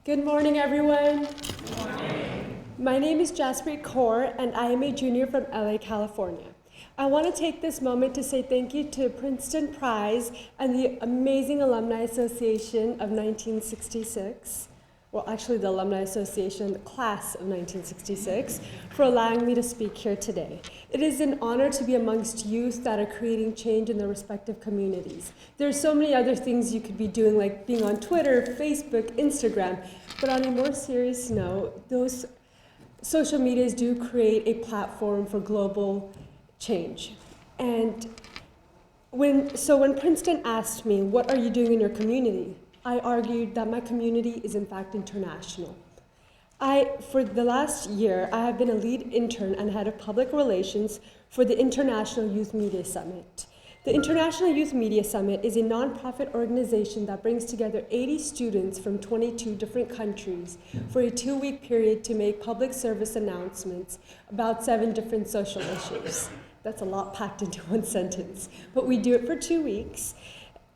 Good morning, everyone. Good morning. My name is Jaspreet Kaur, and I am a junior from LA, California. I want to take this moment to say thank you to Princeton Prize and the amazing Alumni Association of 1966, well, actually the Alumni Association, the class of 1966, for allowing me to speak here today. It is an honor to be amongst youth that are creating change in their respective communities. There are so many other things you could be doing, like being on Twitter, Facebook, Instagram, but on a more serious note, those social medias do create a platform for global change. And when Princeton asked me, what are you doing in your community? I argued that my community is in fact international. For the last year, I have been a lead intern and head of public relations for the International Youth Media Summit. The International Youth Media Summit is a nonprofit organization that brings together 80 students from 22 different countries for a 2-week period to make public service announcements about 7 different social issues. That's a lot packed into one sentence, but we do it for 2 weeks.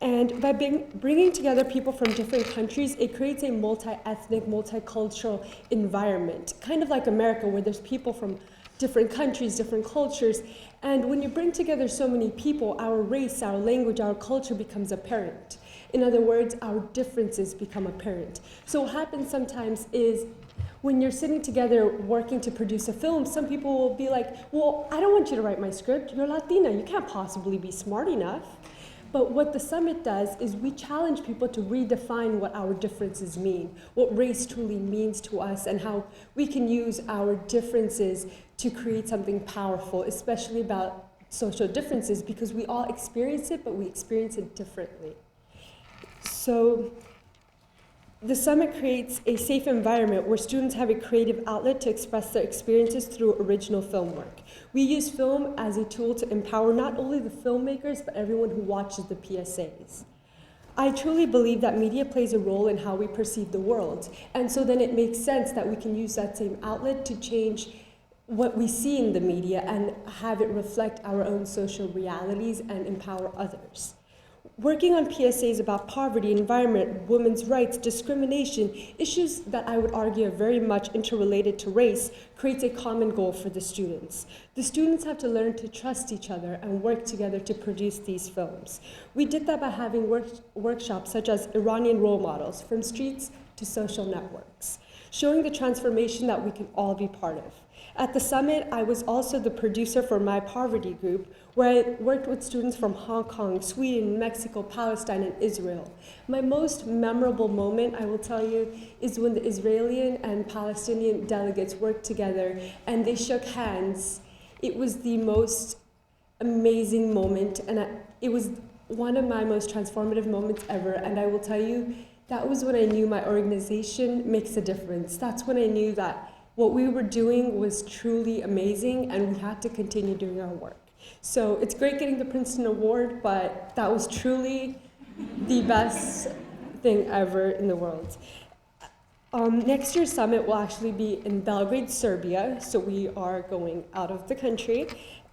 And by bringing together people from different countries, it creates a multi-ethnic, multicultural environment, kind of like America, where there's people from different countries, different cultures. And when you bring together so many people, our race, our language, our culture becomes apparent. In other words, our differences become apparent. So what happens sometimes is when you're sitting together working to produce a film, some people will be like, well, I don't want you to write my script. You're Latina. You can't possibly be smart enough. But what the summit does is we challenge people to redefine what our differences mean, what race truly means to us, and how we can use our differences to create something powerful, especially about social differences, because we all experience it, but we experience it differently. So the summit creates a safe environment where students have a creative outlet to express their experiences through original film work. We use film as a tool to empower not only the filmmakers, but everyone who watches the PSAs. I truly believe that media plays a role in how we perceive the world, and so then it makes sense that we can use that same outlet to change what we see in the media and have it reflect our own social realities and empower others. Working on PSAs about poverty, environment, women's rights, discrimination, issues that I would argue are very much interrelated to race, creates a common goal for the students. The students have to learn to trust each other and work together to produce these films. We did that by having workshops such as Iranian role models, from streets to social networks, showing the transformation that we can all be part of. At the summit, I was also the producer for My Poverty group, where I worked with students from Hong Kong, Sweden, Mexico, Palestine, and Israel. My most memorable moment, I will tell you, is when the Israeli and Palestinian delegates worked together and they shook hands. It was the most amazing moment, and it was one of my most transformative moments ever, and I will tell you, that was when I knew my organization makes a difference. That's when I knew that what we were doing was truly amazing, and we had to continue doing our work. So it's great getting the Princeton Award, but that was truly the best thing ever in the world. Next year's summit will actually be in Belgrade, Serbia, so we are going out of the country.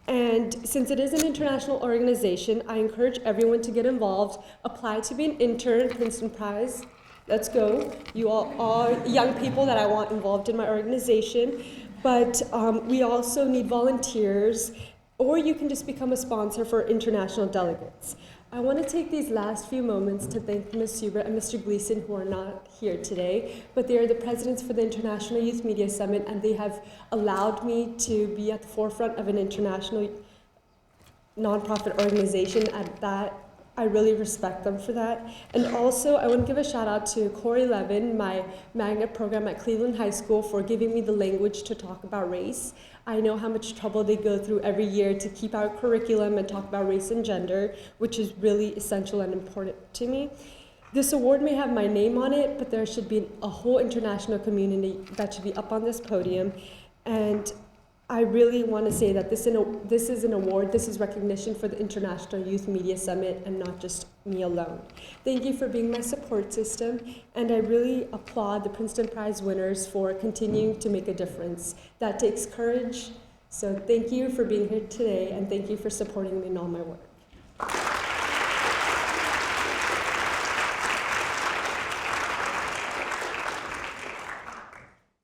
And since it is an international organization, I encourage everyone to get involved, apply to be an intern at Princeton Prize. Let's go. You all are young people that I want involved in my organization, but we also need volunteers, or you can just become a sponsor for international delegates. I want to take these last few moments to thank Ms. Subra and Mr. Gleason, who are not here today, but they are the presidents for the International Youth Media Summit, and they have allowed me to be at the forefront of an international nonprofit organization. At that, I really respect them for that. And also, I want to give a shout out to Corey Levin, my magnet program at Cleveland High School, for giving me the language to talk about race. I know how much trouble they go through every year to keep our curriculum and talk about race and gender, which is really essential and important to me. This award may have my name on it, but there should be a whole international community that should be up on this podium. And I really want to say that this is an award, this is recognition for the International Youth Media Summit, and not just me alone. Thank you for being my support system, and I really applaud the Princeton Prize winners for continuing to make a difference. That takes courage, so thank you for being here today, and thank you for supporting me in all my work.